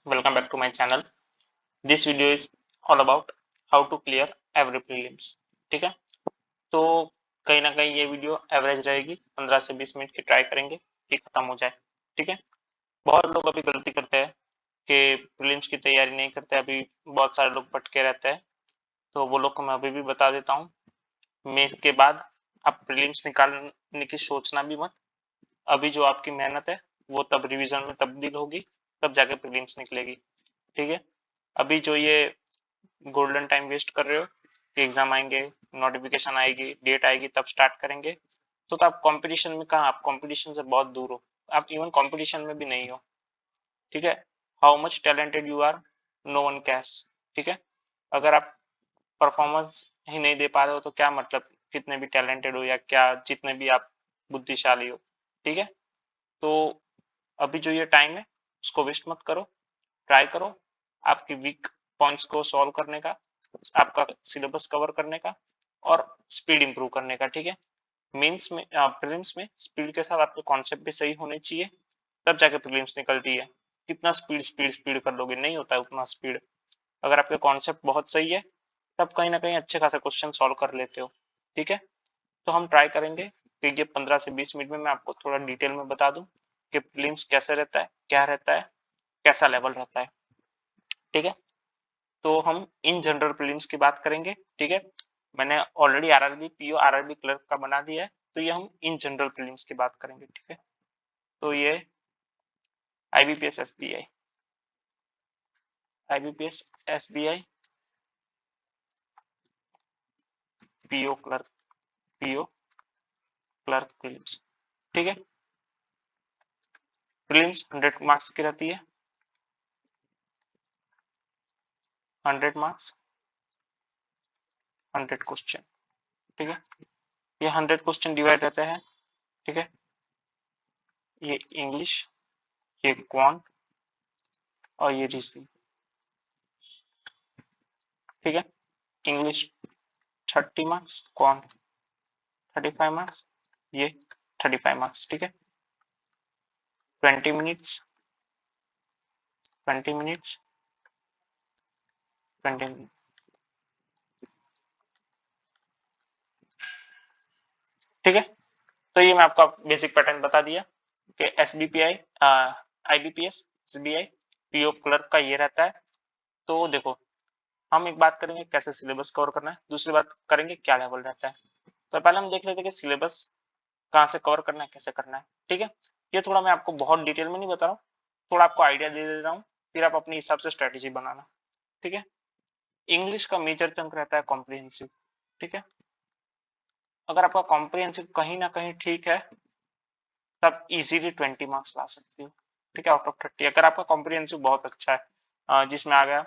Welcome back to my channel. This video is all about how to clear every prelims. ठीक है, तो कहीं ना कहीं ये वीडियो एवरेज रहेगी, 15 से 20 मिनट की ट्राई करेंगे कि खत्म हो जाए. ठीक है, बहुत लोग अभी गलती करते हैं कि प्रीलिम्स की तैयारी नहीं करते. अभी बहुत सारे लोग भटके रहते हैं, तो वो लोग को मैं अभी भी बता देता हूँ. मेंस के बाद आप प्रीलिम्स निकालने की सोचना भी मत. अभी जो आपकी मेहनत है वो तब रिवीजन में तब्दील होगी, तब जाके प्रीलिम्स निकलेगी. ठीक है, अभी जो ये गोल्डन टाइम वेस्ट कर रहे हो कि एग्जाम आएंगे, नोटिफिकेशन आएगी, डेट आएगी, तब स्टार्ट करेंगे, तो आप कंपटीशन में कहाँ, आप कंपटीशन से बहुत दूर हो. आप इवन कंपटीशन में भी नहीं हो. ठीक है, how much talented you are, no one cares. ठीक है, अगर आप परफॉर्मेंस ही नहीं दे पा रहे हो तो क्या मतलब, कितने भी टैलेंटेड हो या क्या, जितने भी आप बुद्धिशाली हो. ठीक है, तो अभी जो ये टाइम है उसको वेस्ट मत करो. ट्राई करो आपकी वीक पॉइंट्स को सॉल्व करने का, आपका सिलेबस कवर करने का और स्पीड इंप्रूव करने का. ठीक है, मेंस में प्रीलिम्स में स्पीड के साथ आपके कॉन्सेप्ट भी सही होने चाहिए, तब जाके प्रीलिम्स निकलती है. कितना स्पीड स्पीड स्पीड कर लोगे, नहीं होता है उतना स्पीड. अगर आपके कॉन्सेप्ट बहुत सही है तब कहीं ना कहीं अच्छे खासे क्वेश्चन सॉल्व कर लेते हो. ठीक है, तो हम ट्राई करेंगे कि ये 15 से 20 मिनट में मैं आपको थोड़ा डिटेल में बता दूं कि प्रीलिम्स कैसे रहता है, क्या रहता है, कैसा लेवल रहता है. ठीक है, तो हम इन जनरल प्रीलिम्स की बात करेंगे. ठीक है, मैंने already RRB PO RRB clerk का बना दिया है, तो ये हम इन जनरल प्रीलिम्स की बात करेंगे. ठीक है, तो ये IBPS SBI, IBPS SBI PO clerk, PO clerk prelims. ठीक है, प्रीलिम्स 100 मार्क्स की रहती है, 100 मार्क्स, 100 क्वेश्चन. ठीक है, ये 100 क्वेश्चन डिवाइड रहते हैं. ठीक है, ये इंग्लिश, ये क्वांट और ये रीजनिंग. ठीक है, इंग्लिश 30 मार्क्स, क्वांट 35 मार्क्स, ये 35 मार्क्स. ठीक है, 20 मिनट्स, 20 मिनट्स, 20 मिनट. ठीक है, तो ये मैं आपको बेसिक पैटर्न बता दिया कि एसबीपीआई, आईबीपीएस, एसबीआई, पीओ क्लर्क का ये रहता है. तो देखो, हम एक बात करेंगे कैसे सिलेबस कवर करना है, दूसरी बात करेंगे क्या लेवल रहता है. तो पहले हम देख लेते हैं कि सिलेबस कहाँ से कवर करना है, कैसे करना है. ठीक है, ये थोड़ा मैं आपको बहुत डिटेल में नहीं बता रहा हूँ, थोड़ा आपको आइडिया दे दे रहा हूँ, फिर आप अपने हिसाब से स्ट्रेटेजी बनाना. ठीक है, इंग्लिश का मेजर चंक रहता है कॉम्प्रिहेंसिव. ठीक है, अगर आपका कॉम्प्रिहेंसिव कहीं ना कहीं ठीक है तब इजीली 20 मार्क्स ला सकते हो. ठीक है, आउट ऑफ 30. अगर आपका कॉम्प्रिहेंसिव बहुत अच्छा है, जिसमें आ गया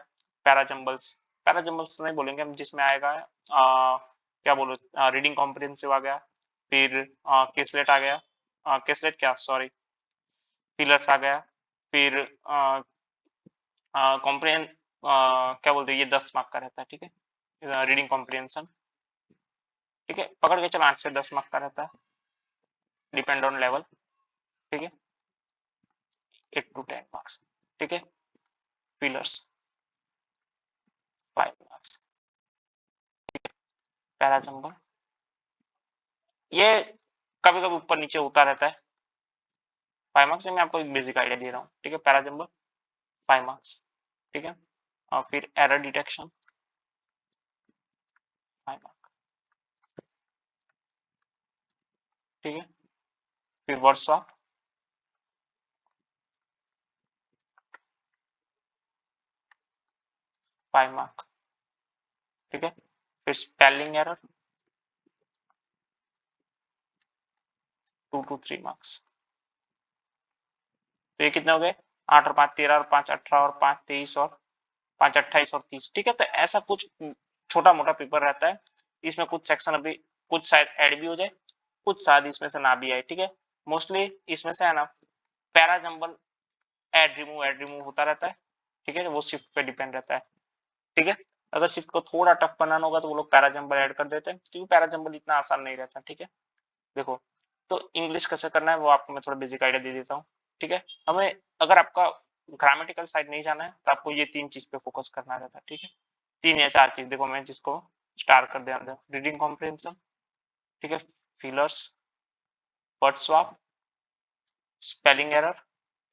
पैराजम्बल्स, पैराजम्बल्स नहीं बोलेंगे हम, जिसमें आएगा क्या बोलो, रीडिंग कॉम्प्रिहेंसिव आ गया, फिर केसलेट आ गया, केसलेट क्या सॉरी, पिलर्स आ गया, फिर कॉम्प्रिहें क्या बोलते हैं, ये 10 मार्क का रहता है. ठीक है, रीडिंग कॉम्प्रिहेंशन. ठीक है, पकड़ के चलो 8 से 10 मार्क का रहता है, डिपेंड ऑन लेवल. ठीक है, 8 to 10 मार्क्स. ठीक है, पिलर्स 5 मार्क्स. पैराजम्बल ये कभी कभी ऊपर नीचे होता रहता है. 5 मार्क्स से मैं आपको एक बेसिक आइडिया दे रहा हूँ. ठीक है, पैराजम्बल 5 मार्क्स. ठीक है, और फिर एरर डिटेक्शन 5 मार्क्स. ठीक है, फिर वर्ड स्वैप 5 मार्क. ठीक है, फिर स्पेलिंग एरर 2 to 3 मार्क्स. तो ये कितने हो गए, 8 और 5 13 और 5 18 और 5 23 और 5 28 और 30. ठीक है, तो ऐसा कुछ छोटा मोटा पेपर रहता है. इसमें कुछ सेक्शन अभी कुछ शायद ऐड भी हो जाए, कुछ शायद इसमें से ना भी आए. ठीक है, मोस्टली इसमें से है ना पैराजम्बल ऐड रिमूव होता रहता है. ठीक है, वो शिफ्ट पे डिपेंड रहता है. ठीक है, अगर शिफ्ट को थोड़ा टफ बनाना होगा तो वो लोग पैराजम्बल ऐड कर देते हैं, क्योंकि पैराजम्बल इतना आसान नहीं रहता. ठीक है, देखो, तो इंग्लिश कैसे करना है वो आपको मैं थोड़ा बेसिक आइडिया दे देता हूँ. ठीक है, हमें अगर आपका ग्रामेटिकल साइड नहीं जाना है तो आपको ये 3 चीज पे फोकस करना रहता है, ठीक है। 3 या 4 चीज, देखो मैं जिसको स्टार कर दिया अंदर, रीडिंग कॉम्प्रिहेंशन, ठीक है, fillers, word swap, spelling error,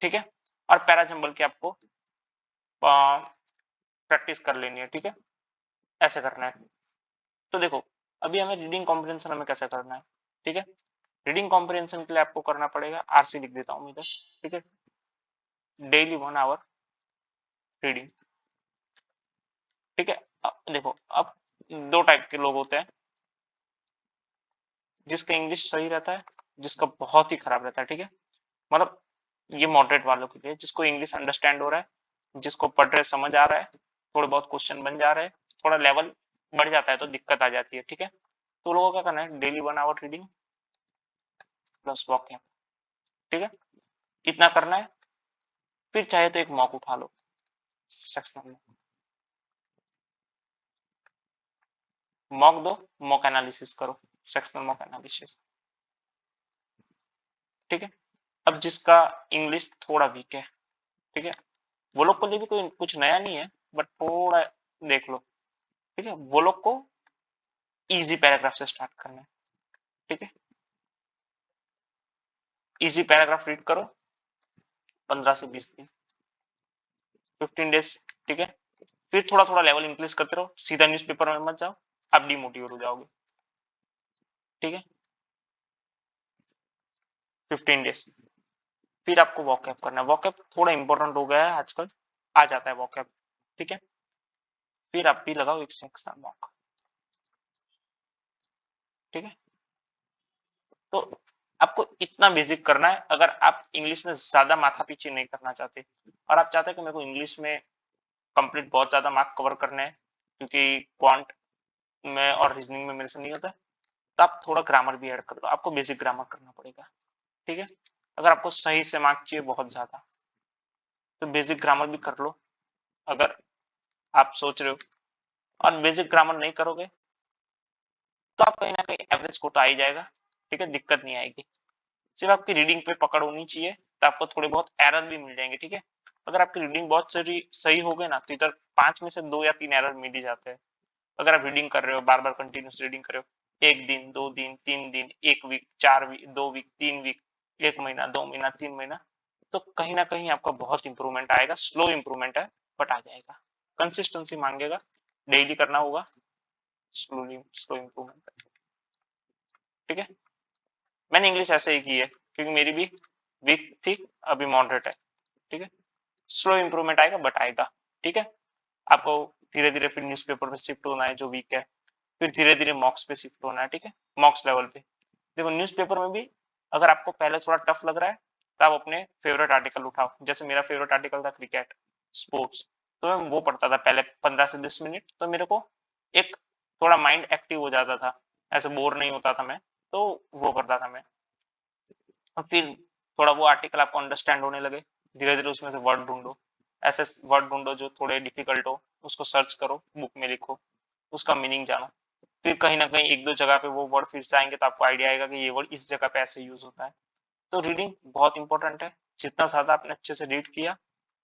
ठीक है, और पैराजंबल की आपको प्रैक्टिस कर लेनी है, ठीक है, ऐसे करना है। तो देखो अभी हमें रीडिंग कॉम्प्रिहेंशन हमें कैसे करना है, ठीक है। रीडिंग कॉम्प्रिहेंशन के लिए आपको करना पड़ेगा, आरसी लिख देता हूँ इधर, ठीक है, डेली 1 आवर रीडिंग, ठीक है। देखो अब 2 टाइप के लोग होते हैं, जिसका इंग्लिश सही रहता है, जिसका बहुत ही खराब रहता है, ठीक है। मतलब ये मॉडरेट वालों के लिए, जिसको इंग्लिश अंडरस्टैंड हो रहा है, जिसको पढ़ रहे समझ आ रहा है, थोड़े बहुत क्वेश्चन बन जा रहे हैं, थोड़ा लेवल बढ़ जाता है तो दिक्कत आ जाती है, ठीक है। तो लोगों का करना है daily 1 hour reading plus walking, ठीक है, इतना करना है। फिर चाहे तो एक मॉक उठा लो, सेक्शनल में मॉक दो, मॉक एनालिसिस करो, सेक्शनल मॉक एनालिसिस, ठीक है। अब जिसका इंग्लिश थोड़ा वीक है, ठीक है, वो लोग को लिए भी कोई कुछ नया नहीं है, बट थोड़ा देख लो, ठीक है, वो लोग को इजी पैराग्राफ से स्टार्ट करना है, ठीक है। इजी पैराग्राफ रीड करो 15 से 20 दिन, 15 डेज, ठीक है। फिर थोड़ा थोड़ा लेवल इंक्रीज करते रहो, सीधा न्यूज़पेपर में मत जाओ, आप डिमोटिवेट हो जाओगे, ठीक है। 15 डेज, फिर आपको वॉकअप करना है, वॉकअप थोड़ा इंपॉर्टेंट हो गया है आजकल, आ जाता है वॉकअप, ठीक है। फिर आप भी लगाओ एक सेक्शन वॉक, ठीक है। तो आपको इतना बेसिक करना है, अगर आप इंग्लिश में ज्यादा माथा पीछे नहीं करना चाहते और आप चाहते हैं कि मेरे को इंग्लिश में कंप्लीट बहुत ज्यादा मार्क कवर करने हैं, क्योंकि क्वांट में और रीजनिंग में मेरे से नहीं होता है, तो आप थोड़ा ग्रामर भी ऐड कर लो, आपको बेसिक ग्रामर करना पड़ेगा, ठीक है। अगर आपको सही से मार्क चाहिए बहुत ज्यादा, तो बेसिक ग्रामर भी कर लो, अगर आप सोच रहे हो। और बेसिक ग्रामर नहीं करोगे तो आप कहीं ना कहीं एवरेज को तो आ ही जाएगा, ठीक है, दिक्कत नहीं आएगी। सिर्फ आपकी रीडिंग पे पकड़ होनी चाहिए, तो आपको थोड़े बहुत एरर भी मिल जाएंगे, ठीक है। अगर आपकी रीडिंग बहुत सही सही हो गई ना, तो इधर 5 में से 2 या 3 एरर मिल ही जाते हैं। अगर आप रीडिंग कर रहे हो, बार बार कंटिन्यूस रीडिंग कर रहे हो, 1 दिन 2 दिन 3 दिन, 1 वीक 4 वीक 2 वीक 3 वीक, 1 महीना 2 महीना 3 महीना, तो कहीं ना कहीं आपका बहुत इंप्रूवमेंट आएगा, स्लो इंप्रूवमेंट है बट आ जाएगा। कंसिस्टेंसी मांगेगा, डेली करना होगा, स्लोली स्लो इंप्रूवमेंट, ठीक है। मैंने इंग्लिश ऐसे ही की है, क्योंकि मेरी भी वीक थी, अभी मॉडरेट है, ठीक है। स्लो इंप्रूवमेंट आएगा बट आएगा, ठीक है। आपको धीरे धीरे फिर न्यूज़पेपर में शिफ्ट होना है जो वीक है, फिर धीरे धीरे मॉक्स पे शिफ्ट होना है, ठीक है, मॉक्स लेवल पे। देखो न्यूज़पेपर में भी अगर आपको पहले थोड़ा टफ लग रहा है, तो आप अपने फेवरेट आर्टिकल उठाओ, जैसे मेरा फेवरेट आर्टिकल था क्रिकेट स्पोर्ट्स, तो मैं वो पढ़ता था पहले 15 से 20 मिनट, तो मेरे को एक थोड़ा माइंड एक्टिव हो जाता था, ऐसे बोर नहीं होता था मैं, तो वो करता था मैं। और फिर थोड़ा वो आर्टिकल आपको अंडरस्टैंड होने लगे, धीरे धीरे उसमें से वर्ड ढूंढो, ऐसे वर्ड ढूंढो जो थोड़े डिफिकल्ट हो, उसको सर्च करो, बुक में लिखो, उसका मीनिंग जानो, फिर कहीं ना कहीं 1-2 जगह पे वो वर्ड फिर से आएंगे तो आपको आइडिया आएगा कि ये वर्ड इस जगह पे ऐसे यूज होता है। तो रीडिंग बहुत इंपॉर्टेंट है, जितना ज्यादा आपने अच्छे से रीड किया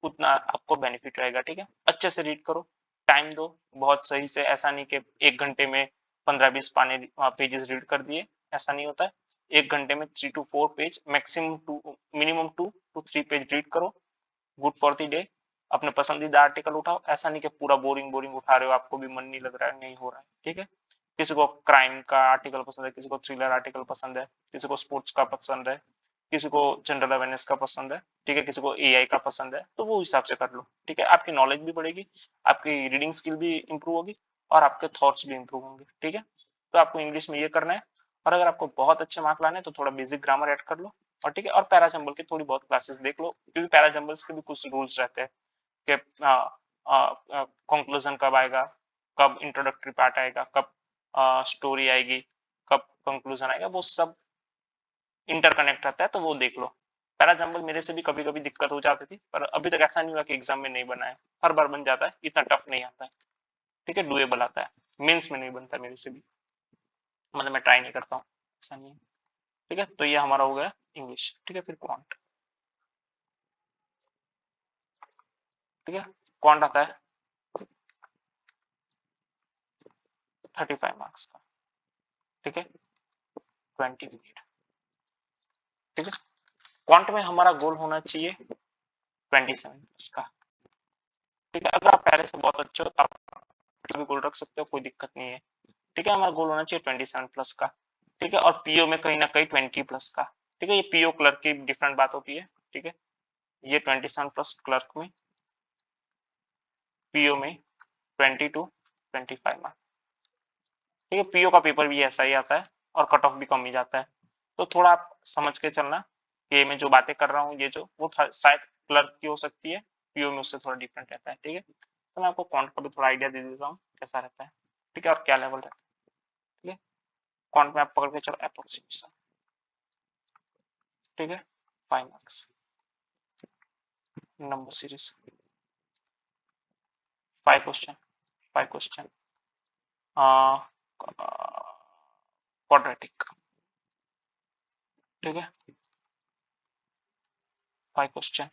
उतना आपको बेनिफिट रहेगा, ठीक है। अच्छे से रीड करो, टाइम दो, बहुत सही से, ऐसा नहीं कि 1 घंटे में 15-20 पाने पेजेस रीड कर दिए, ऐसा नहीं होता है। 1 घंटे में 3 to 4 page, maximum 2, minimum 2 to 3 page read करो, गुड फॉर द डे। अपने पसंदीदा आर्टिकल उठाओ, ऐसा नहीं कि पूरा बोरिंग बोरिंग उठा रहे हो, आपको भी मन नहीं लग रहा है, नहीं हो रहा है, ठीक है। किसी को क्राइम का आर्टिकल पसंद है, किसी को थ्रिलर आर्टिकल पसंद है, किसी को स्पोर्ट्स का पसंद है, किसी को जनरल अवेयरनेस का पसंद है, ठीक है, किसी को एआई का पसंद है, तो वो हिसाब से कर लो, ठीक है। आपकी नॉलेज भी बढ़ेगी, आपकी रीडिंग स्किल भी इंप्रूव होगी, और आपके थॉट्स भी इंप्रूव होंगे, ठीक है। तो आपको इंग्लिश में ये करना है, और अगर आपको बहुत अच्छे मार्क लाने हैं तो थोड़ा बेसिक ग्रामर ऐड कर लो, और ठीक है, और पैराजंबल की थोड़ी बहुत क्लासेस देख लो, क्योंकि पैराजंबल्स के भी कुछ रूल्स रहते हैं कि कंक्लूजन कब आएगा, कब इंट्रोडक्टरी पार्ट आएगा, कब स्टोरी आएगी, कब कंक्लूजन आएगा, वो सब इंटरकनेक्ट रहता है, तो वो देख लो। पैराजंबल मेरे से भी कभी कभी दिक्कत हो जाती थी, पर अभी तक ऐसा नहीं हुआ कि एग्जाम में नहीं बना है, हर बार बन जाता है, इतना टफ नहीं आता है, ठीक है, डुएबल आता है, मेंस में नहीं बनता मेरे से भी, मतलब मैं ट्राई नहीं करता हूँ, ऐसा नहीं है, ठीक है। तो ये हमारा हो गया इंग्लिश, ठीक है। फिर क्वांट, ठीक है। क्वांट आता है 35 मार्क्स का, ठीक है, 20 मिनट, ठीक है। क्वांट में हमारा गोल होना चाहिए 27 प्लस का, ठीक है। अगर आप पहले से बहुत अच्छे हो तो आप भी गोल रख सकते हो, कोई दिक्कत नहीं है, ठीक है। हमारा गोल होना चाहिए 27 प्लस का, ठीक है। और पीओ में कहीं ना कहीं 20 प्लस का, ठीक है। ये पीओ क्लर्क की डिफरेंट बात होती है, ठीक है। ये 27 प्लस क्लर्क में, पीओ में 20 टू 25 मार्क्स, ठीक है। पीओ का पेपर भी ऐसा ही आता है और कट ऑफ भी कम ही जाता है, तो थोड़ा आप समझ के चलना कि मैं जो बातें कर रहा हूँ ये जो वो शायद क्लर्क की हो सकती है, पीओ में उससे थोड़ा डिफरेंट रहता है, ठीक है। तो मैं आपको क्वांट का भी थोड़ा आइडिया दे देता हूँ कैसा रहता है, ठीक है, और क्या लेवल रहता है, ठीक है। क्वांट में आप पकड़ के चलो अप्रोक्सीमेशन, ठीक है, 5 marks, number series, 5 question, 5 question, quadratic, ठीक है, 5 क्वेश्चन,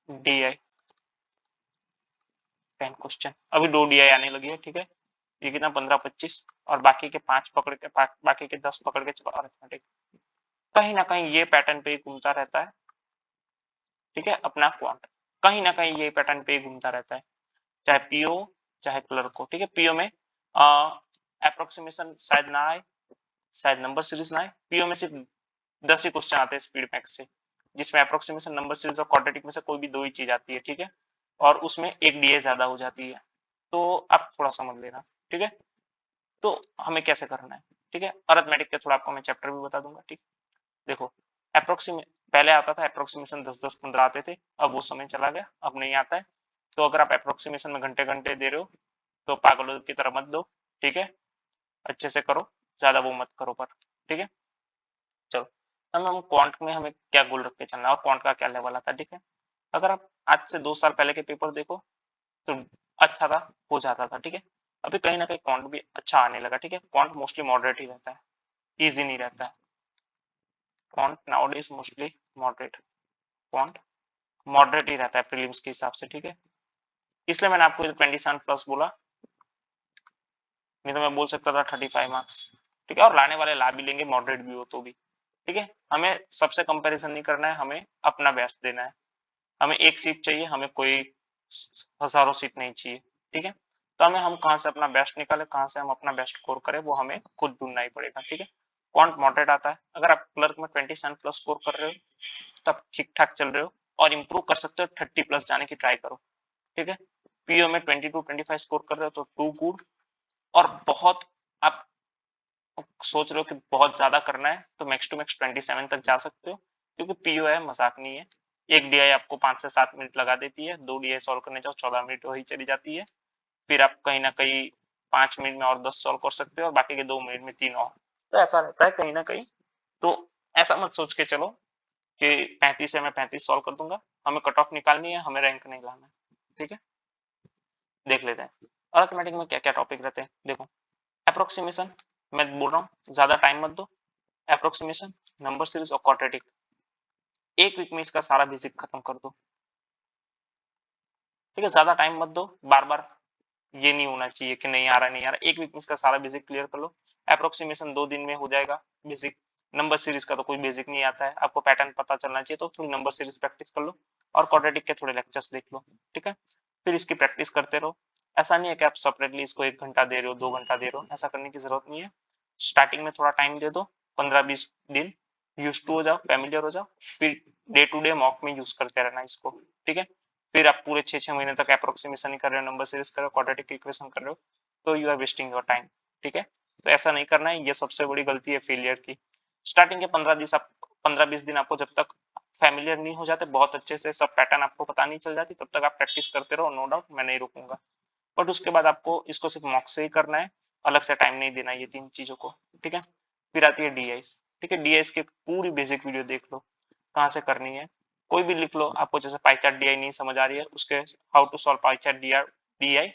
डीआई 10 क्वेश्चन, अभी 2 डीआई आने लगी है, ठीक है। ये कितना 15-25 और बाकी के 5 पकड़ के, बाकी के 10 पकड़ के चलो अरिथमेटिक, कहीं ना कहीं ये पैटर्न पे ही घूमता रहता है, ठीक है। अपना क्वांट कहीं ना कहीं ये पैटर्न पे ही घूमता रहता है, चाहे पीओ चाहे क्लर्क हो, ठीक है। पीओ में अप्रोक्सीमेशन शायद ना आए, शायद नंबर सीरीज ना आए, पीओ में सिर्फ 10 ही क्वेश्चन आते हैं स्पीड मैक्स से, जिसमें अप्रोक्सीमेशन, नंबर सीरीज और क्वाड्रेटिक में से कोई भी 2 ही चीज आती है, ठीक है। और उसमें एक डीए ज्यादा हो जाती है, तो आप थोड़ा समझ लेना, ठीक है। तो हमें कैसे करना है, ठीक है। अरिथमेटिक के थोड़ा आपको मैं चैप्टर भी बता दूंगा, ठीक। देखो अप्रोक्सीमे पहले आता था अप्रोक्सीमेशन 10-10-15 आते थे, अब वो समय चला गया, अब नहीं आता है। तो अगर आप अप्रोक्सीमेशन में घंटे घंटे दे रहे हो तो पागलों की तरह मत दो, ठीक है। अच्छे से करो, ज्यादा वो मत करो पर, ठीक है। चलो हम क्वांट में हमें क्या गोल रख के चलना है और क्वांट का क्या लेवल आता है, ठीक है। अगर आप आज से 2 साल पहले के पेपर देखो तो अच्छा था, हो जाता था, ठीक है। अभी कहीं ना कहीं क्वांट भी अच्छा आने लगा, ठीक है। क्वांट मोस्टली मॉडरेट ही रहता है, इजी नहीं रहता है। Quant nowadays mostly moderate, quant moderate ही रहता है प्रीलिम्स के हिसाब से, ठीक है। इसलिए मैंने आपको 27 प्लस बोला, नहीं तो मैं बोल सकता था 35 मार्क्स, ठीक है। और लाने वाले ला भी लेंगे मॉडरेट भी हो तो भी, ठीक है। हमें सबसे कंपैरिजन नहीं करना है, हमें अपना बेस्ट देना है। हमें एक सीट चाहिए, हमें कोई हजारों सीट नहीं चाहिए, ठीक है। तो हमें हम कहाँ से अपना बेस्ट निकाले, कहाँ से हम अपना बेस्ट स्कोर करें, वो हमें खुद ढूंढना ही पड़ेगा, ठीक है। क्वांट मॉडरेट आता है, अगर आप क्लर्क में 27 प्लस स्कोर कर रहे हो तब ठीक ठाक चल रहे हो, और इंप्रूव कर सकते हो, 30 प्लस जाने की ट्राई करो, ठीक है। पीओ में 22-25 स्कोर कर रहे हो तो टू गुड, और बहुत आप सोच रहे हो कि बहुत ज्यादा करना है तो मैक्स टू मैक्स 27 तक जा सकते हो, क्योंकि पीओ है, मजाक नहीं है। एक डीआई आपको 5 से 7 मिनट लगा देती है, 2 डीआई सॉल्व करने जाओ 14 मिनट वही चली जाती है, फिर आप कहीं ना कहीं 5 मिनट में और 10 सॉल्व कर सकते हो और बाकी के 2 मिनट में 3 और, तो ऐसा रहता है कहीं ना कहीं। तो ऐसा मत सोच के चलो कि 35 है मैं 35 सॉल्व कर दूंगा, हमें कट ऑफ निकालनी है, हमें रैंक नहीं लाना है, ठीक है। देख लेते हैं अरिथमेटिक में क्या क्या टॉपिक रहते हैं, देखो अप्रोक्सीमेशन, मैं बोल रहा हूँ ज्यादा टाइम मत दो, अप्रोक्सीमेशन, नंबर सीरीज और क्वाड्रेटिक, एक वीक में इसका सारा बेसिक खत्म कर दो, ठीक है। ज्यादा टाइम मत दो, बार बार ये नहीं होना चाहिए कि नहीं आ रहा नहीं आ रहा, एक वीक में इसका सारा बेसिक क्लियर कर लो। अप्रोक्सीमेशन 2 दिन में हो जाएगा बेसिक, नंबर सीरीज का तो कोई बेसिक नहीं आता है, आपको पैटर्न पता चलना चाहिए तो थोड़ी नंबर सीरीज प्रैक्टिस कर लो, और क्वाड्रेटिक के थोड़े लेक्चर्स देख लो, ठीक है। फिर इसकी प्रैक्टिस करते रहो, ऐसा नहीं है कि आप सेपरेटली इसको 1 घंटा दे रहे हो 2 घंटा दे रहे हो, ऐसा करने की जरूरत नहीं है। स्टार्टिंग में थोड़ा टाइम दे दो, 15-20 दिन, यूज टू हो जाओ, फेमिलियर हो जाओ, फिर डे टू डे मॉक में यूज करते रहना इसको, ठीक है। फिर आप पूरे 6-6 महीने तक अप्रोक्सीमेशन ही कर रहे हो, नंबर सीरीज कर रहे हो, क्वाड्रेटिक इक्वेशन कर रहे हो, तो you are wasting your time, ठीक है। तो ऐसा नहीं करना है, ये सबसे बड़ी गलती है फेलियर की। स्टार्टिंग के 15-20 दिन आपको जब तक फैमिलियर नहीं हो जाते बहुत अच्छे से, सब पैटर्न आपको पता नहीं चल जाती, तब तक आप प्रैक्टिस करते रहो, नो डाउट मैं नहीं रोकूंगा। बट उसके बाद आपको इसको सिर्फ मॉक से ही करना है, अलग से टाइम नहीं देना ये 3 चीजों को, ठीक है। फिर आती है डीआईस, ठीक है। डीआईस की पूरी बेसिक वीडियो देख लो कहाँ से करनी है, कोई भी लिख लो, आपको जैसे पाई चार्ट डीआई नहीं समझ आ रही है उसके how to solve pie chart DI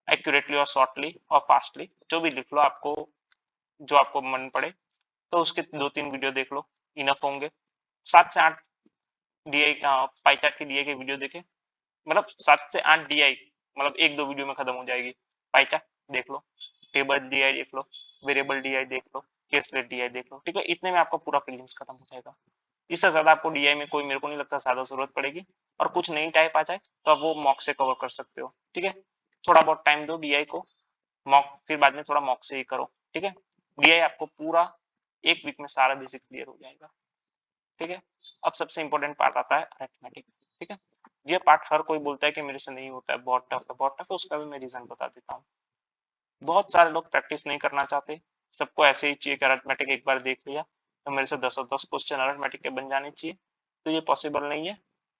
accurately और शॉर्टली और फास्टली, जो भी लिख लो, आपको जो आपको मन पड़े, तो उसके 2-3 वीडियो देख लो, इनफ होंगे। 7 से 8 DI पाई चार्ट की DI की वीडियो देखें, मतलब 7 से 8 DI मतलब 1-2 वीडियो में खत्म हो जाएगी। पाई चार्ट देख लो, टेबल DI देख लो, वेरिएबल DI देख लो, केसलेट DI देख लो, ठीक है? इतने में आपका पूरा प्रीलिम्स खत्म हो जाएगा। इससे ज्यादा आपको DI में कोई मेरे को नहीं लगता ज्यादा जरूरत पड़ेगी, और कुछ नई टाइप आ जाए तो आप वो मॉक से कवर कर सकते हो, ठीक है? थोड़ा बहुत टाइम दो DI को, मॉक फिर बाद में थोड़ा मॉक से ही करो, ठीक है? DI आपको पूरा 1 वीक में सारा बेसिक क्लियर हो जाएगा, ठीक है? अब सबसे इंपॉर्टेंट पार्ट आता है अरिथमेटिक, ठीक है? ये पार्ट हर कोई बोलता है कि मेरे से नहीं होता है, बहुत टफ है, बहुत टफ है, उसका भी मैं रीजन बता देता हूँ। बहुत सारे लोग प्रैक्टिस नहीं करना चाहते, सबको ऐसे ही चाहिए कि अरिथमेटिक एक बार देख लिया तो मेरे से 10 क्वेश्चन अरिथमेटिक के बन जाने चाहिए, तो ये पॉसिबल नहीं है।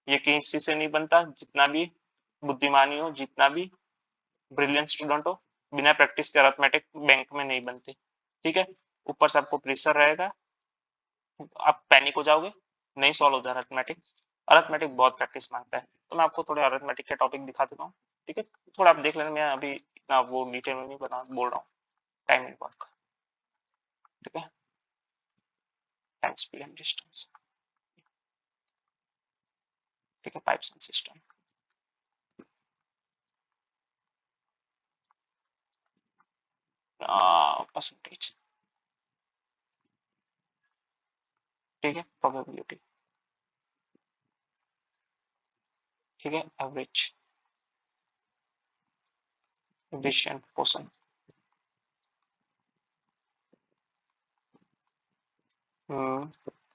ये किसी से नहीं बनता, जितना भी बुद्धिमानी हो, जितना भी ब्रिलियंट स्टूडेंट हो, बिना प्रैक्टिस के अरिथमेटिक बैंक में नहीं बनते, ठीक है? ऊपर से आपको प्रेशर रहेगा, आप पैनिक हो जाओगे, नहीं सॉल्व होता अरिथमेटिक। अरिथमेटिक बहुत प्रैक्टिस मांगता है, तो मैं आपको थोड़े अरिथमेटिक के टॉपिक दिखा देता हूँ, ठीक है? थोड़ा आप देख लेना, मैं अभी इतना वो डिटेल में नहीं बता बोल रहा हूँ। टाइम एंड वर्क, ठीक है? टाइम स्पीड एंड डिस्टेंस, ठीक है? पाइप्स एंड सिस्टम, परसेंटेज, ठीक है? प्रोबेबिलिटी, ठीक है? एवरेज, डिसीजन पोर्शन,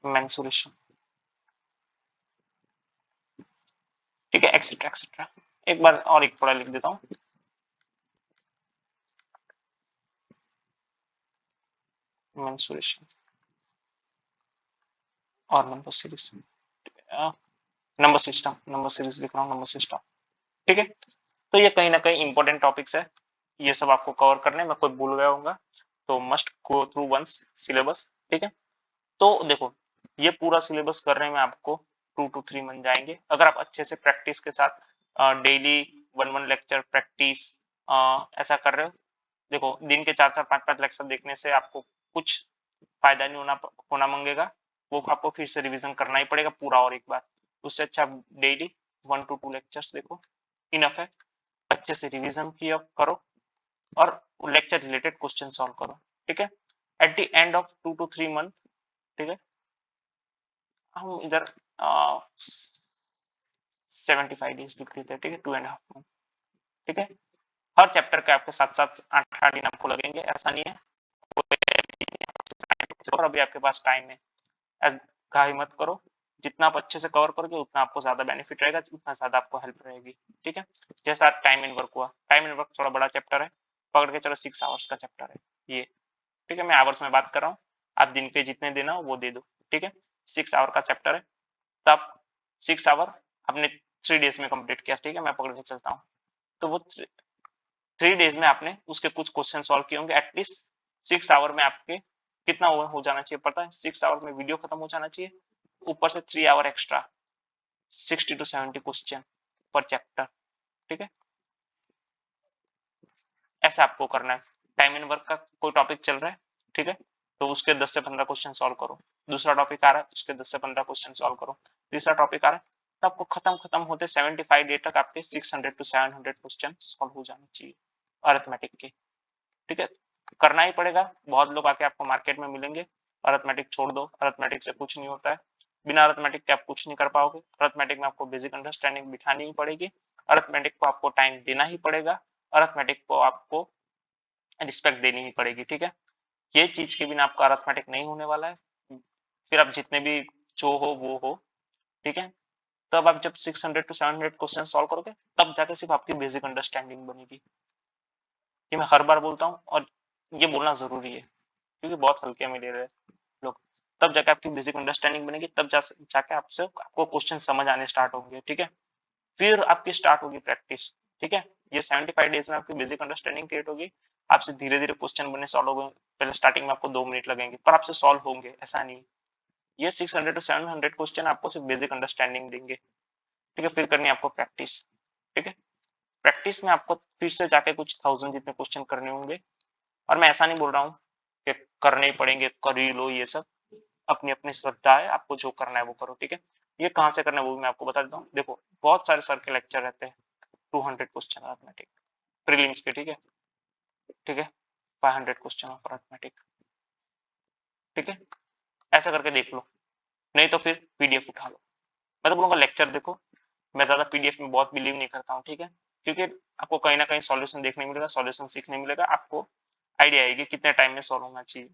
मेंसुरेशन, ठीक है? Etcetera etcetera. एक बार और एक थोड़ा लिख देता हूँ, मेंसुरेशन और number series, number system, number series लिख रहा हूँ, नंबर सिस्टम, ठीक है? तो ये कहीं ना कहीं इंपॉर्टेंट टॉपिक्स है, ये सब आपको कवर करने में कोई भूल गया होगा तो must go through once syllabus, ठीक है? तो देखो, ये पूरा सिलेबस करने में आपको 2 to 3 मंथ जाएंगे, अगर आप अच्छे से प्रैक्टिस के साथ डेली 1-1 लेक्चर प्रैक्टिस ऐसा कर रहे हो। देखो, दिन के 4-4 5-5 लेक्चर देखने से आपको कुछ फायदा नहीं होना मांगेगा, वो आपको फिर से रिवीजन करना ही पड़ेगा पूरा और एक बार। उससे अच्छा डेली 1 to 2 लेक्चर्स देखो, इनफ है। अच्छे से रिवीजन किया करो और लेक्चर रिलेटेड क्वेश्चन सॉल्व करो, ठीक है? At the end of 2 to 3 month, ठीक है, हम इधर 75 डेज लिख देते हैं, ठीक है? 2.5 मंथ, ठीक है? हर चैप्टर के आपको 7-7 8-8 दिन आपको लगेंगे, ऐसा नहीं है। और अभी आपके पास टाइम है, घाई मत करो, जितना आप अच्छे से कवर करोगे उतना आपको ज्यादा बेनिफिट रहेगा, उतना ज्यादा आपको हेल्प रहेगी, ठीक है? जैसा टाइम एंड वर्क हुआ, टाइम एंड वर्क थोड़ा बड़ा चैप्टर है, पकड़ के चलो 6 आवर्स का चैप्टर है ये, ठीक है? मैं आवर्स में बात कर रहा हूँ, आप दिन के जितने देना हो वो दे दो, ठीक है? 6 आवर का चैप्टर है, तब 6 आवर आपने 3 डेज में कंप्लीट किया, ठीक है? मैं पकड़ के चलता हूँ, तो वो 3 डेज में आपने उसके कुछ क्वेश्चन सॉल्व किए होंगे, एटलीस्ट 6 आवर में आपके कितना हो जाना चाहिए पता है? 6 आवर में वीडियो खत्म हो जाना चाहिए, ऊपर से 3 आवर एक्स्ट्रा, 60 to 70 क्वेश्चन पर चैप्टर, ठीक है? ऐसा आपको करना है। टाइम एंड वर्क का कोई टॉपिक चल रहा है, ठीक है, तो उसके 10 से 15 क्वेश्चन सॉल्व करो। दूसरा टॉपिक आ रहा है, उसके 10 से 15 क्वेश्चन सॉल्व करो। तीसरा टॉपिक आ रहा है, तो आपको खत्म खत्म होते 75 डे तक आपके 600 to 700 क्वेश्चन सॉल्व हो जाने चाहिए अरिथमेटिक के, ठीक है? करना ही पड़ेगा, बहुत लोग आके आपको मार्केट में मिलेंगे, अरिथमेटिक छोड़ दो, अरिथमेटिक से कुछ नहीं होता है, बिना अरिथमेटिक के आप कुछ नहीं कर पाओगे। अरिथमेटिक में आपको बेसिक अंडरस्टैंडिंग बिठानी ही पड़ेगी, अरिथमेटिक को आपको टाइम देना ही पड़ेगा, अरिथमेटिक को आपको रिस्पेक्ट देनी ही पड़ेगी, ठीक है? ये चीज के बिना आपका अरिथमेटिक नहीं होने वाला है, फिर आप जितने भी जो हो वो हो, ठीक है? तब आप जब 600 to 700 क्वेश्चन सॉल्व करोगे, तब जाके सिर्फ आपकी बेसिक अंडरस्टैंडिंग बनेगी। ये मैं हर बार बोलता हूँ और ये बोलना जरूरी है, क्योंकि बहुत हल्के में ले रहे हैं लोग। तब जाके आपकी बेसिक अंडरस्टैंडिंग बनेगी, तब जाके आपसे आपको क्वेश्चन समझ आने स्टार्ट होंगे, ठीक है? फिर आपकी स्टार्ट होगी प्रैक्टिस, ठीक है? ये 75 डेज में आपकी बेसिक अंडरस्टैंडिंग क्रिएट होगी, आपसे धीरे धीरे क्वेश्चन बनने सॉल्व होंगे। पहले स्टार्टिंग में आपको 2 मिनट लगेंगे, पर आपसे सॉल्व होंगे, ऐसा नहीं। ये 600 to 700 क्वेश्चन आपको सिर्फ बेसिक अंडरस्टैंडिंग देंगे, ठीक है? फिर करनी है आपको प्रैक्टिस, ठीक है? प्रैक्टिस में आपको फिर से जाके कुछ 1000 जितने क्वेश्चन करने होंगे, और मैं ऐसा नहीं बोल रहा हूँ कि करने ही पड़ेंगे, कर ही लो, ये सब अपनी अपनी श्रद्धा है, आपको जो करना है वो करो, ठीक है? ये कहाँ से करना है वो भी मैं आपको बता देता हूँ। देखो बहुत सारे सर के लेक्चर रहते हैं, 200 क्वेश्चन अरिथमेटिक प्रीलिम्स के, ठीक है, ठीक है, 500 क्वेश्चन ऑफ अरिथमेटिक, ठीक है, ऐसा करके देख लो, नहीं तो फिर पीडीएफ उठा लो। मैं तो बोलूंगा लेक्चर देखो, मैं ज्यादा पीडीएफ में बहुत बिलीव नहीं करता हूँ, ठीक है, क्योंकि आपको कहीं ना कहीं सॉल्यूशन देखने मिलेगा, सॉल्यूशन सीखने मिलेगा, आपको आइडिया आएगी कितने टाइम में सॉल्व होना चाहिए।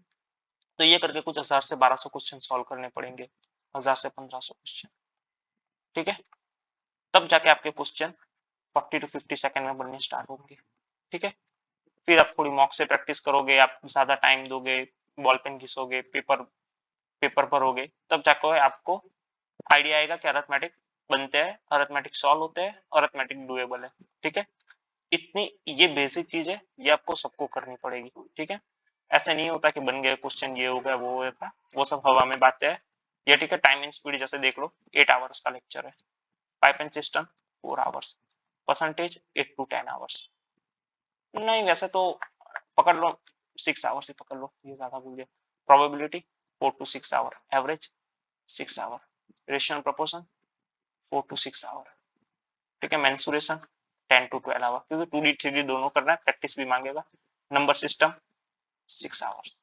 तो ये करके कुछ 1000 से 1200 क्वेश्चन सॉल्व करने पड़ेंगे, 1000 से 1500 क्वेश्चन, ठीक है, तब जाके आपके क्वेश्चन 40 to 50 सेकंड में बनने स्टार्ट होंगे, ठीक है। फिर आप थोड़ी मॉक से प्रैक्टिस करोगे, आप ज्यादा टाइम दोगे, बॉल पेन घिसोगे, पेपर पेपर भरोगे, तब जाकर आपको आइडिया आएगा कि अरिथमेटिक बनते हैं, अरिथमेटिक सॉल्व होते हैं, अरिथमेटिक डुएबल है, ठीक है। इतनी ये बेसिक चीज है, ये आपको सबको करनी पड़ेगी, ठीक है। ऐसे नहीं होता कि बन गए क्वेश्चन, ये हो गया वो हो गया, वो सब हवा में बातें है ये, ठीक है। टाइम एंड स्पीड जैसे देख लो, 8 आवर्स का लेक्चर है, pipe and system 4 hours, percentage 8 to 10 hours, नहीं वैसे तो पकड़ लो 6 आवर्स ही पकड़ लो, ये ज्यादा बोल दिया। Probability 4 to 6 hour, average 6 hour, ratio and proportion 4 to 6 hour, ठीक है। मेंसुरेशन 10 to 12 आवर, क्योंकि 2D 3D दोनों करना है, प्रैक्टिस भी मांगेगा। Number system 6 hours,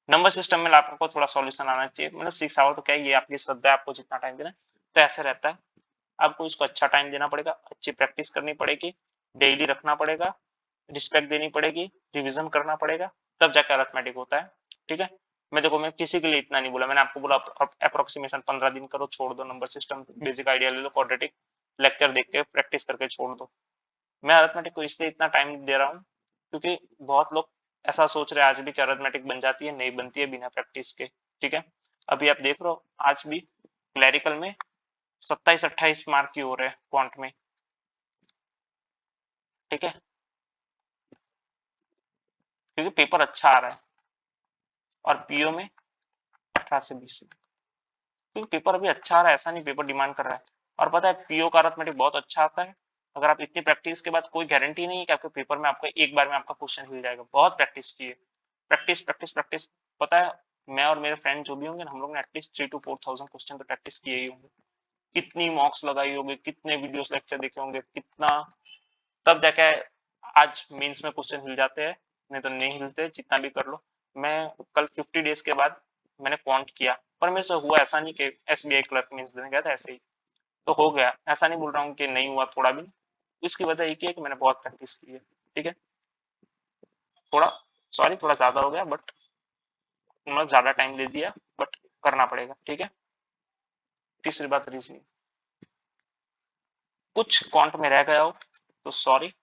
number system में आपको थोड़ा सॉल्यूशन आना चाहिए, मतलब 6 आवर तो क्या है, ये आपकी श्रद्धा है, आपको जितना टाइम देना है, तो ऐसे रहता है। आपको इसको अच्छा टाइम देना पड़ेगा, अच्छी प्रैक्टिस करनी पड़ेगी, डेली रखना पड़ेगा, रिस्पेक्ट देनी पड़ेगी, रिवीजन करना पड़ेगा, तब जाकर अरिथमेटिक होता है, ठीक है। मैं देखो मैं किसी के लिए इतना नहीं बोला, मैंने आपको बोला अप्रोक्सीमेशन 15 दिन करो, छोड़ दो, नंबर सिस्टम बेसिक आइडिया ले लो, क्वाड्रेटिक लेक्चर देख के प्रैक्टिस करके छोड़ दो। मैं अरिथमेटिक को इसलिए इतना टाइम दे रहा हूँ क्योंकि बहुत लोग ऐसा सोच रहे हैं आज भी कि अरिथमेटिक बन जाती है, नहीं बनती है बिना प्रैक्टिस के, ठीक है। अभी आप देख रहे हो आज भी क्लैरिकल में 27-28 मार्क की हो रहे हैं क्वांट में, ठीक है, क्योंकि पेपर अच्छा आ रहा है, और पीओ में 18 से 20, क्योंकि पेपर अभी अच्छा आ रहा है, ऐसा नहीं पेपर डिमांड कर रहा है। और पता है पीओ का अरिथमेटिक बहुत अच्छा आता है, अगर आप इतनी प्रैक्टिस के बाद, कोई गारंटी नहीं है कि आपके पेपर में आपका एक बार में आपका क्वेश्चन मिल जाएगा, बहुत प्रैक्टिस की है, प्रैक्टिस प्रैक्टिस प्रैक्टिस। पता है मैं और मेरे फ्रेंड जो भी होंगे ना, हम लोग ने एटलीस्ट 3 to 4,000 क्वेश्चन तो प्रैक्टिस किए ही होंगे, कितनी मॉक्स लगाई होगी, कितने वीडियोस लेक्चर देखे होंगे, कितना, तब जाके आज मेंस में क्वेश्चन हिल जाते हैं, नहीं तो नहीं हिलते जितना भी कर लो। मैं कल 50 डेज के बाद मैंने क्वांट किया, पर मेरे से हुआ ऐसा नहीं कि एसबीआई क्लर्क मेंस देने गया था, ऐसे ही तो हो गया, ऐसा नहीं बोल रहा हूँ कि नहीं हुआ थोड़ा भी। इसकी वजह एक ही है कि मैंने बहुत प्रैक्टिस की है, ठीक है। थोड़ा सॉरी, थोड़ा ज्यादा हो गया, बट मैं ज्यादा टाइम दे दिया, बट करना पड़ेगा, ठीक है। तीसरी बात रीजनिंग, कुछ क्वांट में रह गया हो तो सॉरी,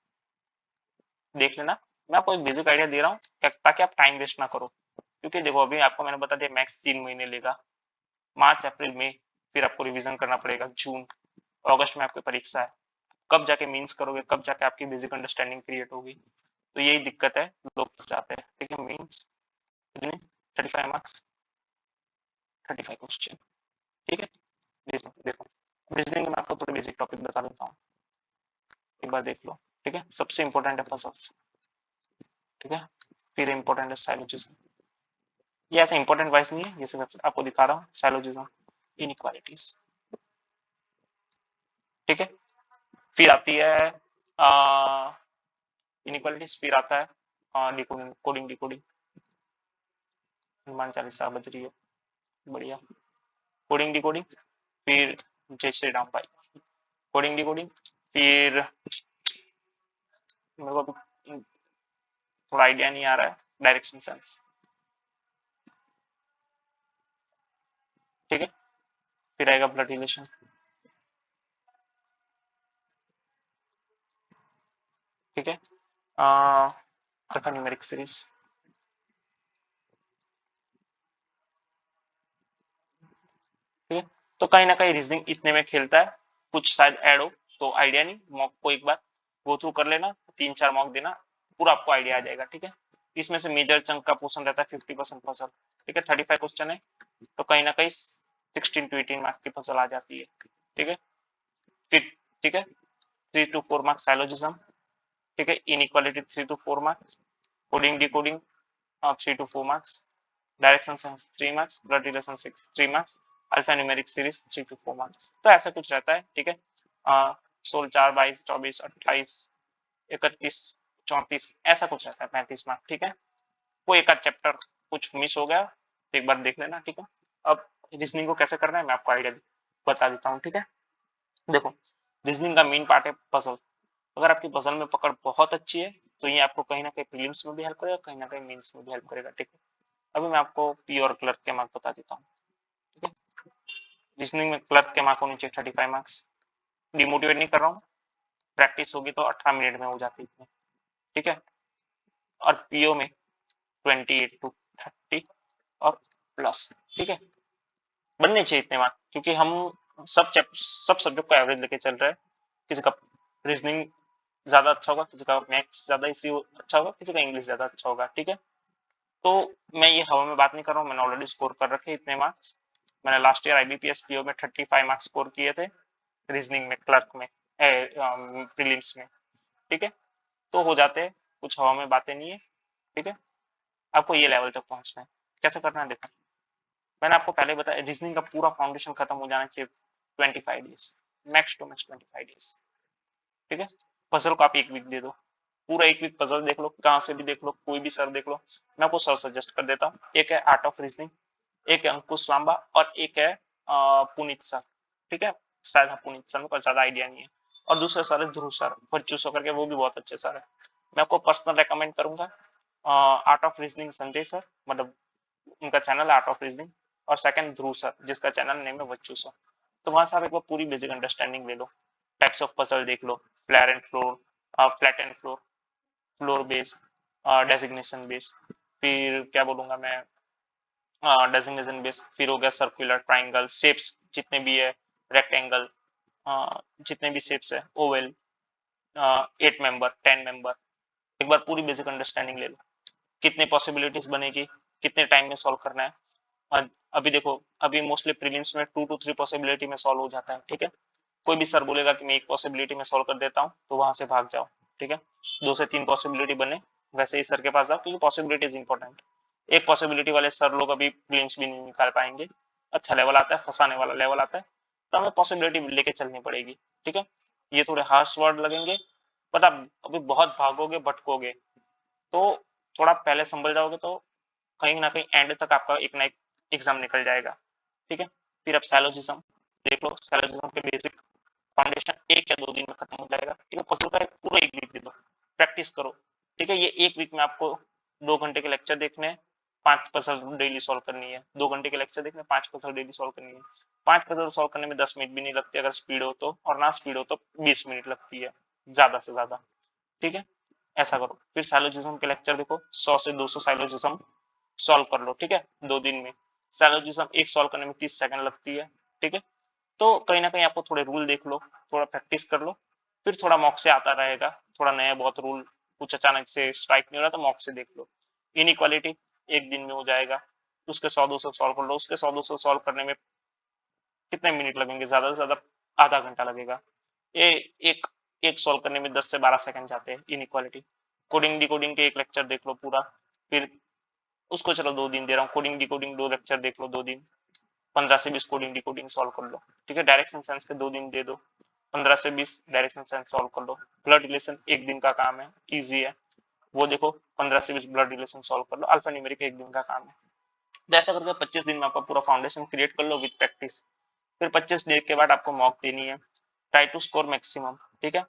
देख लेना। मैं आपको एक बेसिक आइडिया दे रहा हूँ ताकि आप टाइम वेस्ट ना करो, क्योंकि देखो अभी आपको मैंने बता दिया मैक्स 3 महीने लेगा, मार्च अप्रैल मई, फिर आपको रिवीजन करना पड़ेगा, जून अगस्त में आपकी परीक्षा है, कब जाके मीन्स करोगे, कब जाके आपकी बेसिक अंडरस्टैंडिंग क्रिएट होगी, तो यही दिक्कत है, लोग फंस जाते हैं, ठीक है। मीन्स 35 मार्क्स, 35 क्वेश्चन, ठीक है। देखो रीजनिंग में आपको थोड़ी बेसिक टॉपिक बता देता हूँ, एक बार देख लो, ठीक है। सबसे इंपॉर्टेंट है पजल्स, ठीक है, फिर इंपॉर्टेंट है साइलोजिज्म, ये ऐसा इंपॉर्टेंट वाइज नहीं है, ये सिर्फ आपको दिखा रहा हूँ, साइलोजिज्म, इनइक्वालिटीज, ठीक है। फिर आती है इनइक्वालिटीज, फिर आता है decoding, coding decoding, Hanuman Chalisa बज रही है, बढ़िया, कोडिंग डिकोडिंग, फिर जय श्री राम भाई, कोडिंग डिकोडिंग, फिर मेरे को थोड़ा आइडिया नहीं आ रहा है, डायरेक्शन सेंस, ठीक है। फिर आएगा ब्लड रिलेशन, ठीक है, अल्फा न्यूमेरिक सीरीज, ठीक है। तो कहीं ना कहीं रीजनिंग इतने में खेलता है, कुछ शायद ऐड हो तो आइडिया नहीं, मॉक को एक बार गो थ्रू कर लेना, 3-4 मॉक देना, पूरा आपको आइडिया आ जाएगा, ठीक है। इसमें से मेजर चंक का पोर्शन रहता है 50% पजल, ठीक है। 35 क्वेश्चन है, तो कहीं ना कहीं 16 to 18 मार्क्स की पजल आ जाती है, ठीक है। फिर ठीक है, 3 to 4 मार्क्स साइलोजिज्म, ठीक है, inequality 3 to 4 marks, coding decoding 3 to 4 marks, direction sense 3 marks, blood relation 3 marks, alpha numeric series 3 to 4 marks. तो ऐसा कुछ रहता है, ठीक है। 16, 4, 22, 24, 28, 31, 34 ऐसा कुछ रहता है, 35 मार्क, ठीक है। कोई एक आध चैप्टर कुछ मिस हो गया तो एक बार देख लेना, ठीक है। अब रीजनिंग को कैसे करना है मैं आपको आइडिया बता देता हूँ, ठीक है। देखो, रीजनिंग का मेन पार्ट है पजल। अगर आपकी पजल में पकड़ बहुत अच्छी है तो ये आपको कहीं ना कहीं प्रीलिम्स में भी हेल्प करेगा, कहीं ना कहीं मेंस में भी हेल्प करेगा, ठीक है। अभी मैं आपको पी और क्लर्क के मार्क बता देता हूँ, ठीक है। रीजनिंग में क्लर्क के मार्क होने चाहिए 35 मार्क्स। डिमोटिवेट नहीं कर रहा हूँ, प्रैक्टिस होगी तो 18 मिनट में हो जाती है, ठीक है। और पीओ में 28 to 30 और प्लस, ठीक है। बनने चाहिए इतने मार्क, क्योंकि हम सब सब्जेक्ट को एवरेज लेके चल रहे हैं। किसी का रीजनिंग ज्यादा अच्छा होगा, किसी का मैथ्स ज्यादा इसी अच्छा होगा, किसी का इंग्लिश ज्यादा अच्छा होगा, ठीक है। तो मैं ये हवा में बात नहीं कर रहा हूँ, मैंने ऑलरेडी स्कोर कर रखे इतने मार्क्स। मैंने लास्ट ईयर आईबीपीएस पीओ में 35 मार्क्स स्कोर किए थे, रीजनिंग में, क्लर्क में, प्रीलिम्स में, ठीक है। तो हो जाते हैं, कुछ हवा में बातें नहीं है, ठीक है। आपको ये लेवल तक पहुंचना है, कैसे करना है देखो। मैंने आपको पहले बताया रीजनिंग का पूरा फाउंडेशन खत्म हो जाना चाहिए 25 days, max to max 25 days, ठीक है। पजल को आप एक वीक दे दो, पूरा एक वीक पजल देख लो, कहाँ से भी देख लो, कोई भी सर देख लो। मैं आपको सर सजेस्ट कर देता हूँ, एक है आर्ट ऑफ रीजनिंग, एक है अंकुश लांबा और एक है पुनीत सर, ठीक है। शायद हाँ पुनीत सर को ज्यादा आइडिया नहीं है। और दूसरे सर है ध्रुव सर, बच्चू करके, वो भी बहुत अच्छे सर है। मैं आपको पर्सनल रेकमेंड करूंगा art of reasoning Sanjay sir, मतलब उनका चैनल आर्ट ऑफ रीजनिंग। और सेकंड ध्रुव सर, जिसका चैनल नेम है बच्चू सर। तो वहां से आप एक बार पूरी बेसिक अंडरस्टैंडिंग ले लो, टाइप्स ऑफ पजल देख लो, flat and floor, flat and floor, floor base, designation base, फिर क्या बोलूंगा मैं, डेजिग्नेशन बेस, फिर हो गया सर्कुलर, ट्राइंगल, शेप्स जितने भी है, रेक्टेंगल, जितने भी शेप्स है, ओवल, 8 मेंबर, 10 मेंबर, एक बार पूरी बेसिक अंडरस्टैंडिंग ले लो। कितने पॉसिबिलिटीज बनेगी, कितने टाइम में सॉल्व करना है। अभी देखो, अभी मोस्टली प्रीलिम्स में 2 to 3 पॉसिबिलिटी में सॉल्व हो जाता है, ठीक है। कोई भी सर बोलेगा कि मैं एक पॉसिबिलिटी में सॉल्व कर देता हूँ तो वहां से भाग जाओ, ठीक है। 2 से 3 पॉसिबिलिटी बने वैसे ही सर के पास जाओ, क्योंकि पॉसिबिलिटी इज इंपॉर्टेंट। एक पॉसिबिलिटी वाले सर लोग अभी प्रीलिम्स भी नहीं निकाल पाएंगे, अच्छा लेवल आता है, फंसाने वाला लेवल आता है, तो हमें पॉसिबिलिटी लेके चलनी पड़ेगी, ठीक है। ये थोड़े हार्श वर्ड लगेंगे, बट आप अभी बहुत भागोगे भटकोगे तो थोड़ा पहले संभल जाओगे तो कहीं ना कहीं एंड तक आपका एक ना एक एग्जाम निकल जाएगा, ठीक है। फिर आप सैलोजिज्म देख लो, सैलोजिज्म के बेसिक फाउंडेशन 1 या 2 दिन में खत्म हो जाएगा, ठीक है। पजल का पूरा एक वीक दे दो, प्रैक्टिस करो, ठीक है। ये एक वीक में आपको 2 घंटे के लेक्चर देखने हैं, 5 पजल डेली सॉल्व करनी है, 2 घंटे के लेक्चर देखने, 5 पजल डेली सॉल्व करनी है। 5 पजल सॉल्व करने में 10 मिनट भी नहीं लगते अगर स्पीड हो तो, और ना स्पीड हो तो 20 मिनट लगती है ज्यादा से ज्यादा, ठीक है। ऐसा करो, फिर साइलोजिज्म के लेक्चर देखो, 100 से 200 साइलोजिज्म सॉल्व कर लो, ठीक है, 2 दिन में। साइलोजिज्म एक सॉल्व करने में 30 सेकंड लगती है, ठीक है। तो कहीं ना कहीं आपको थोड़े रूल देख लो, थोड़ा प्रैक्टिस कर लो, फिर थोड़ा मॉक से आता रहेगा, थोड़ा नया बहुत रूल कुछ अचानक से स्ट्राइक नहीं हो रहा तो मॉक से देख लो। इनइक्वालिटी 1 दिन में हो जाएगा, उसके 100-200 सॉल्व कर लो, उसके 100-200 सॉल्व करने में कितने मिनट लगेंगे, ज्यादा से ज्यादा आधा घंटा लगेगा। ये एक एक सॉल्व करने में 10 से 12 सेकंड जाते हैं इनइक्वालिटी। कोडिंग डिकोडिंग के एक लेक्चर देख लो पूरा, फिर उसको चलो 2 दिन दे रहा हूँ, कोडिंग डिकोडिंग 2 लेक्चर देख लो 2 दिन, 15 से 20 कोडिंग डिकोडिंग सॉल्व कर लो, ठीक है। डायरेक्शन सेंस के 2 दिन दे दो, 15 से 20 डायरेक्शन सेंस सॉल्व कर लो। ब्लड रिलेशन 1 दिन का काम है, इजी है, वो देखो 15 से 20 ब्लड रिलेशन सॉल्व कर लो। अल्फा न्यूमेरिक 1 दिन का काम है। तो ऐसा करके 25 दिन में आपका पूरा फाउंडेशन क्रिएट कर लो विद प्रैक्टिस। फिर 25 डे के बाद आपको मॉक देनी है, ट्राई टू स्कोर मैक्सिमम, ठीक है।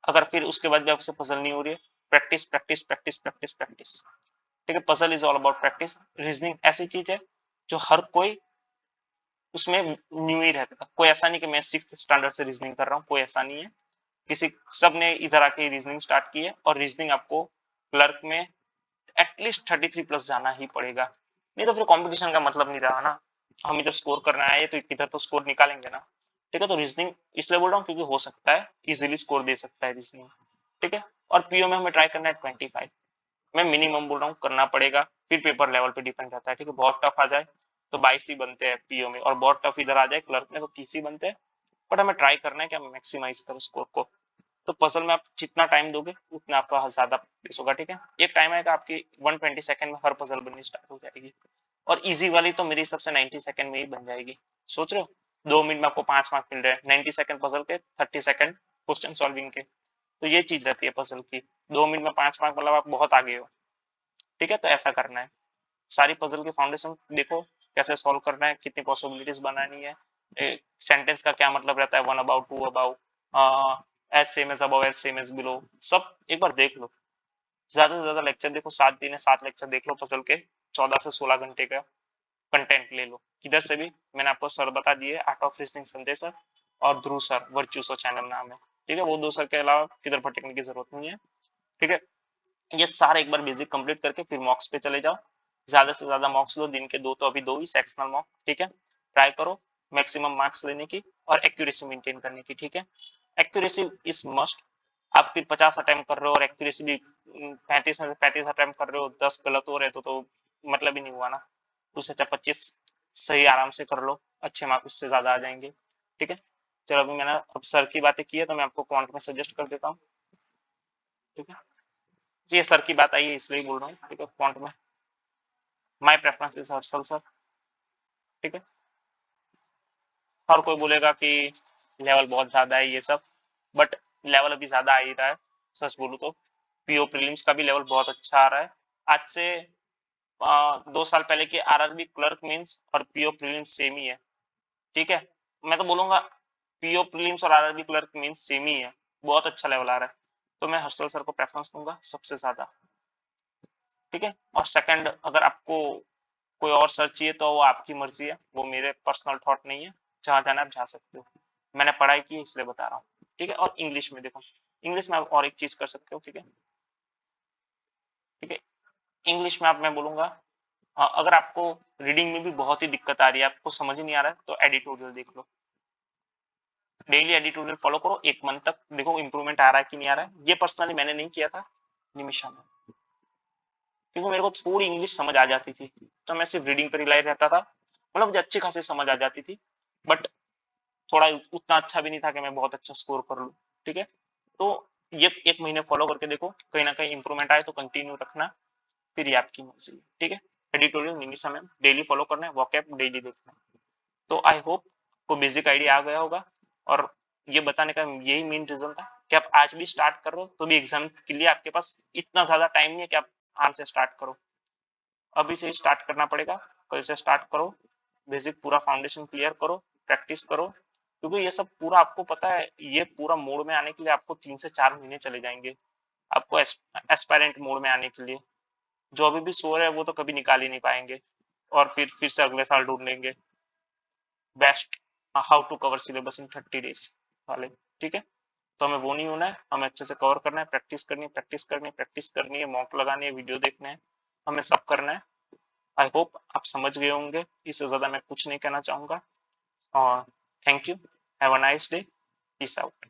अगर फिर उसके बाद भी आपसे पजल नहीं हो रही है, practice practice practice practice practice, ठीक है। Puzzle is all about practice. Reasoning ऐसी चीज है जो हर कोई उसमें न्यू ही रहता है, कोई ऐसा नहीं कि मैं 6th स्टैंडर्ड से रीजनिंग कर रहा हूँ, कोई ऐसा नहीं है। किसी सब ने इधर आके रीजनिंग स्टार्ट की है, और रीजनिंग आपको क्लर्क में एटलीस्ट 33 प्लस जाना ही पड़ेगा, नहीं तो फिर कंपटीशन का मतलब नहीं रहा ना। हम इधर स्कोर करना आए तो इधर तो स्कोर निकालेंगे ना, ठीक है। तो रीजनिंग इसलिए बोल रहा हूँ क्योंकि हो सकता है इजीली स्कोर दे सकता है रीजनिंग, ठीक है। और पीओ में हमें ट्राई करना है 25, मैं मिनिमम बोल रहा हूँ, करना पड़ेगा, फिर पेपर लेवल पे डिपेंड रहता है, ठीक है। बहुत टफ आ जाए तो 22 ही बनते हैं पीओ में, और बहुत टफ इधर आ जाए क्लर्क में तो 30 ही बनते हैं। बट हमें ट्राई करना है कि हम मैक्सिमाइज करें स्कोर को। तो पजल में आप जितना टाइम दोगे उतना आपका ज्यादा प्रेस होगा, ठीक है। एक टाइम आएगा आपकी 120 सेकंड में हर पजल बननी स्टार्ट हो जाएगी, और इजी वाली तो मेरे हिसाब से 90 सेकंड में ही बन जाएगी। सोच रहे हो 2 मिनट में आपको 5 मार्क मिल रहे हैं, 90 सेकंड पजल के, 30 सेकंड क्वेश्चन सॉल्विंग के। तो ये चीज रहती है पजल की, 2 मिनट में 5 मार्क मतलब आप बहुत आगे हो। ठीक है, तो ऐसा करना है। सारी पजल की फाउंडेशन देखो कैसे सॉल्व करना है, कितनी पॉसिबिलिटीज बनानी है, सेंटेंस का क्या मतलब रहता है, one about, two about, as same as above, as same as below, सब एक बार देख लो। ज्यादा से ज्यादा लेक्चर देखो, 7 दिन है, 7 लेक्चर देख लो पजल के, 14 से 16 घंटे का कंटेंट ले लो किधर से भी। मैंने आपको सर बता दिए, art of reasoning Sanjay sir और ध्रुव सर, वर्चुसो चैनल नाम है। ठीक है, वो दो सर के अलावा किधर भटकने की जरूरत नहीं है। ठीक है, ये सारे एक बार बेसिक कंप्लीट करके फिर मॉक्स पे चले जाओ। ज्यादा से ज्यादा मॉक्स लो, दिन के 2 तो अभी 2 ही सेक्शनल मॉक। ठीक है, ट्राई करो मैक्सिमम मार्क्स लेने की और एक्यूरेसी मेंटेन करने की। ठीक है, एक्यूरेसी इज मस्ट। आप फिर 50 अटेम्प्ट कर रहे हो और एक्यूरेसी भी 35 में से 35 अटेम्प्ट कर रहे हो, 10 गलत हो रहे तो मतलब ही नहीं हुआ ना। उससे अच्छा 25 सही आराम से कर लो, अच्छे मार्क्स उससे ज्यादा आ जाएंगे। ठीक है, चलो अभी मैंने अब सर की बातें की है तो मैं आपको क्वांट में सजेस्ट कर देता हूँ। ठीक है, ये सर की बात आई है इसलिए बोल रहा हूँ। ठीक है, क्वांट में my preference is Harshal sir. ठीक है, हर कोई बोलेगा कि लेवल बहुत ज्यादा है ये सब, बट लेवल अभी ज्यादा आ ही रहा है। सच बोलूं तो पीओ प्रीलिम्स का भी लेवल बहुत अच्छा आ रहा है। आज से 2 साल पहले के आरआरबी क्लर्क मींस और पीओ प्रीलिम्स सेम ही है। ठीक है, मैं तो बोलूंगा पीओ प्रीलिम्स और आरआरबी क्लर्क मींस सेम ही है, बहुत अच्छा लेवल आ रहा है। तो मैं हर्षल सर को प्रेफरेंस दूंगा सबसे ज्यादा। ठीक है, और सेकंड अगर आपको कोई और सर चाहिए तो वो आपकी मर्जी है, वो मेरे पर्सनल थॉट नहीं है। जहां जाना आप जा सकते हो, मैंने पढ़ाई की है इसलिए बता रहा हूँ। ठीक है, और इंग्लिश में देखो, इंग्लिश में आप और एक चीज कर सकते हो। ठीक है, ठीक है, इंग्लिश में आप मैं बोलूंगा अगर आपको रीडिंग में भी बहुत ही दिक्कत आ रही है, आपको समझ ही नहीं आ रहा है, तो एडिटोरियल देख लो। डेली एडिटोरियल फॉलो करो, 1 मंथ तक देखो इंप्रूवमेंट आ रहा है कि नहीं आ रहा है। ये पर्सनली मैंने नहीं किया था निमिषा में, क्योंकि मेरे को थोड़ी इंग्लिश समझ आ जाती थी, तो मैं सिर्फ रीडिंग पर रिलाई रहता था। मतलब मुझे अच्छी खासी समझ आ जाती थी, बट थोड़ा उतना अच्छा भी नहीं था कि मैं बहुत अच्छा स्कोर कर लूँ। ठीक है, तो ये 1 महीने फॉलो करके देखो, कहीं ना कहीं इंप्रूवमेंट आए तो कंटिन्यू रखना, फिर ये आपकी मर्जी है। ठीक है, editorial Nimisha ma'am daily follow करना है, वॉकैब डेली देखना है। तो आई होप को बेसिक आइडिया आ गया होगा, और ये बताने का यही मेन रीजन था कि आप आज भी स्टार्ट कर रहे हो तो भी एग्जाम के लिए आपके पास इतना ज्यादा टाइम नहीं है कि आप आराम से स्टार्ट करो। अभी से स्टार्ट करना पड़ेगा, कल से स्टार्ट करो, बेसिक पूरा फाउंडेशन क्लियर करो, प्रैक्टिस करो, क्योंकि ये सब पूरा आपको पता है, ये पूरा मोड में आने के लिए आपको 3 से 4 महीने चले जाएंगे, आपको एस्पायरेंट मोड में आने के लिए। जो अभी भी सो रहे हैं वो तो कभी निकाल ही नहीं पाएंगे, और फिर से अगले साल ढूंढेंगे best how to cover syllabus in 30 days वाले। ठीक है, तो हमें वो नहीं होना है, हमें अच्छे से कवर करना है, प्रैक्टिस करनी है, प्रैक्टिस करनी है, प्रैक्टिस करनी है, मॉक लगानी है, वीडियो देखने हैं, हमें सब करना है। आई होप आप समझ गए होंगे, इससे ज्यादा मैं कुछ नहीं कहना चाहूंगा। और thank you, have a nice day, peace out.